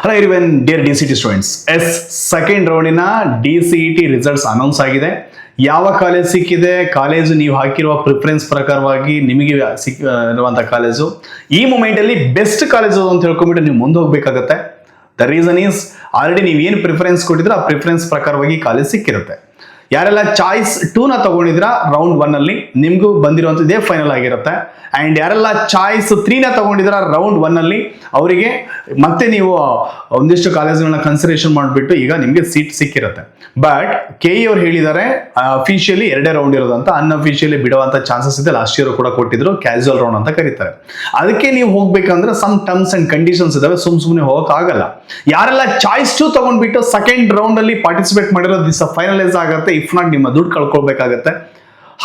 Hello everyone dear DCT students. Second ರೌಂಡಿನ DCT results announce ಆಗಿದೆ. ಯಾವ ಕಾಲೇಜ್ ಸಿಕ್ಕಿದೆ, ಕಾಲೇಜು ನೀವು ಹಾಕಿರುವ ಪ್ರಿಫರೆನ್ಸ್ ಪ್ರಕಾರವಾಗಿ ನಿಮಗೆ ಇರುವಂಥ ಕಾಲೇಜು ಈ ಮೂಮೆಂಟಲ್ಲಿ ಬೆಸ್ಟ್ ಕಾಲೇಜು ಅಂತ ಹೇಳ್ಕೊಂಡ್ಬಿಟ್ಟು ನೀವು ಮುಂದೆ ಹೋಗ್ಬೇಕಾಗತ್ತೆ. ದ ರೀಸನ್ ಈಸ್ ಆಲ್ರೆಡಿ ನೀವು ಏನು ಪ್ರಿಫರೆನ್ಸ್ ಕೊಟ್ಟಿದ್ರೆ ಆ ಪ್ರಿಫರೆನ್ಸ್ ಪ್ರಕಾರವಾಗಿ ಕಾಲೇಜ್ ಸಿಕ್ಕಿರುತ್ತೆ. ಯಾರೆಲ್ಲ ಚಾಯ್ಸ್ 2ನ ತಗೊಂಡಿದ್ರ ರೌಂಡ್ 1 ಅಲ್ಲಿ ನಿಮ್ಗೂ ಬಂದಿರುವಂತ ಇದೇ ಫೈನಲ್ ಆಗಿರುತ್ತೆ. ಅಂಡ್ ಯಾರೆಲ್ಲ ಚಾಯ್ಸ್ 3ನ ತಗೊಂಡಿದ್ರ ರೌಂಡ್ 1 ಅಲ್ಲಿ ಅವರಿಗೆ ಮತ್ತೆ ನೀವು ಒಂದಿಷ್ಟು ಕಾಲೇಜ್ಗಳನ್ನ ಕನ್ಸಿಡರೇಷನ್ ಮಾಡಿಬಿಟ್ಟು ಈಗ ನಿಮ್ಗೆ ಸೀಟ್ ಸಿಕ್ಕಿರುತ್ತೆ. ಬಟ್ ಕೆ ಅವ್ರು ಹೇಳಿದ್ದಾರೆ ಅಫಿಷಿಯಲಿ 2 ರೌಂಡ್ ಇರೋದಂತ, ಅನ್ಅಫಿಷಿಯಲಿ ಬಿಡುವಂತ ಚಾನ್ಸಸ್ ಇದೆ. ಲಾಸ್ಟ್ ಇಯರ್ ಕೂಡ ಕೊಟ್ಟಿದ್ರು, ಕ್ಯಾಶುವಲ್ ರೌಂಡ್ ಅಂತ ಕರೀತಾರೆ. ಅದಕ್ಕೆ ನೀವು ಹೋಗ್ಬೇಕಂದ್ರೆ ಸಮ್ ಟರ್ಮ್ಸ್ ಅಂಡ್ ಕಂಡೀಷನ್ಸ್ ಇದಾವೆ, ಸುಮ್ಮನೆ ಹೋಗಕ್ ಆಗಲ್ಲ. ಯಾರೆಲ್ಲ ಚಾಯ್ಸ್ 2 ತಗೊಂಡ್ಬಿಟ್ಟು ಸೆಕೆಂಡ್ ರೌಂಡ್ ಅಲ್ಲಿ ಪಾರ್ಟಿಸಿಪೇಟ್ ಮಾಡಿರೋದು ದಿವಸ ಫೈನಲೈಸ್ ಆಗುತ್ತೆ. ಇಫ್ ನಾಟ್ ನಿಮ್ಮ ದುಡ್ಡು ಕಳ್ಕೊಳ್ಬೇಕಾಗತ್ತೆ.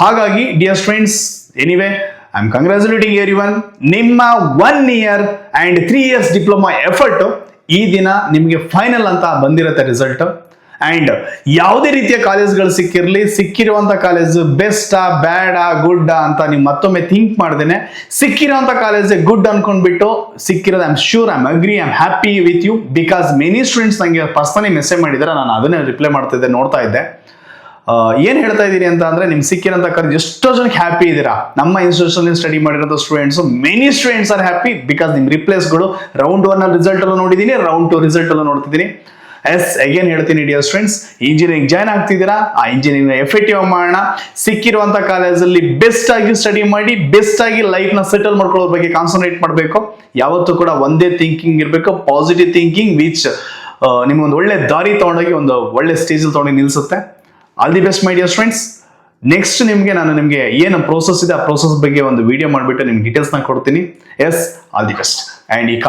ಹಾಗಾಗಿ dear students, anyway I am congratulating everyone. ನಿಮ್ಮ 1 year and 3 years diploma effort ಈ ದಿನ ನಿಮಗೆ ಫೈನಲ್ ಅಂತ ಬಂದಿರುತ್ತೆ ರಿಸಲ್ಟ್. ಅಂಡ್ ಯಾವುದೇ ರೀತಿಯ ಕಾಲೇಜ್ಗಳು ಸಿಕ್ಕಿರುವಂತ ಕಾಲೇಜ್ ಬೆಸ್ಟಾ ಬ್ಯಾಡಾ ಗುಡ್ಡಾ ಅಂತ ನೀವು ಮತ್ತೊಮ್ಮೆ ಥಿಂಕ್ ಮಾಡ್ದೇನೆ ಸಿಕ್ಕಿರುವಂತ ಕಾಲೇಜ್ ಗುಡ್ ಅನ್ಕೊಂಡ್ಬಿಟ್ಟು ಸಿಕ್ಕಿರೋದು I am sure, I am agree, I am happy with you. Because many students ನಂಗೆ ಪರ್ಸನಲಿ ಮೆಸೇಜ್ ಮಾಡಿದ್ದಾರೆ, ನಾನು ಅದನ್ನೇ ರಿಪ್ಲೈ ಮಾಡ್ತಿದ್ದೆ, ನೋಡ್ತಾ ಇದ್ದೆ. ಏನ್ ಹೇಳ್ತಾ ಇದ್ದೀರಿ ಅಂತ ಅಂದ್ರೆ ನಿಮ್ಗೆ ಸಿಕ್ಕಿರೋಂಥ ಕಾಲೇಜ್ ಎಷ್ಟೋ ಜನಕ್ಕೆ ಹ್ಯಾಪಿ ಇದ್ದೀರಾ. ನಮ್ಮ ಇನ್ಸ್ಟಿಟ್ಯೂಷನ್ ಸ್ಟಡಿ ಮಾಡಿರೋ students many students are happy because ನಿಮ್ ರಿಪ್ಲೇಸ್ಗಳು ರೌಂಡ್ 1 ರಿಸಲ್ಟ್ ಅಲ್ಲೂ ನೋಡಿದೀನಿ, ರೌಂಡ್ 2 ರಿಸಲ್ಟ್ ಅಲ್ಲೂ ನೋಡ್ತಿದ್ದೀನಿ. ಅಗೇನ್ ಹೇಳ್ತೀನಿ ಡಿಯರ್ ಸ್ಟೂಡೆಂಟ್ಸ್, ಇಂಜಿನಿಯರಿಂಗ್ ಜಾಯ್ನ್ ಆಗ್ತಿದ್ದೀರಾ, ಆ ಇಂಜಿನಿಯರಿಂಗ್ ಎಫೆಕ್ಟಿವ್ ಮಾಡೋಣ. ಸಿಕ್ಕಿರುವಂತ ಕಾಲೇಜಲ್ಲಿ ಬೆಸ್ಟ್ ಆಗಿ ಸ್ಟಡಿ ಮಾಡಿ ಬೆಸ್ಟ್ ಆಗಿ ಲೈಫ್ ನ ಸೆಟಲ್ ಮಾಡ್ಕೊಳ್ಳೋ ಬಗ್ಗೆ ಕಾನ್ಸಂಟ್ರೇಟ್ ಮಾಡಬೇಕು. ಯಾವತ್ತೂ ಕೂಡ ಒಂದೇ ಥಿಂಕಿಂಗ್ ಇರಬೇಕು, ಪಾಸಿಟಿವ್ ಥಿಂಕಿಂಗ್ ವಿಚ್ ನಿಮ್ಗೊಂದು ಒಳ್ಳೆ ದಾರಿ ತಗೊಂಡೋಗಿ ಒಂದು ಒಳ್ಳೆ ಸ್ಟೇಜ್ ತಗೊಂಡು ನಿಲ್ಸುತ್ತೆ. All the best my dear students. Next ನಾನು ನಿಮಗೆ ಏನು ಪ್ರೋಸೆಸ್ ಇದೆ ಆ ಪ್ರೋಸೆಸ್ ಬಗ್ಗೆ ಒಂದು ವಿಡಿಯೋ ಮಾಡಿಬಿಟ್ಟು ನಿಮ್ಗೆ ಡೀಟೇಲ್ಸ್ ನ ಕೊಡ್ತೀನಿ. All the best. ಅಂಡ್ ಈ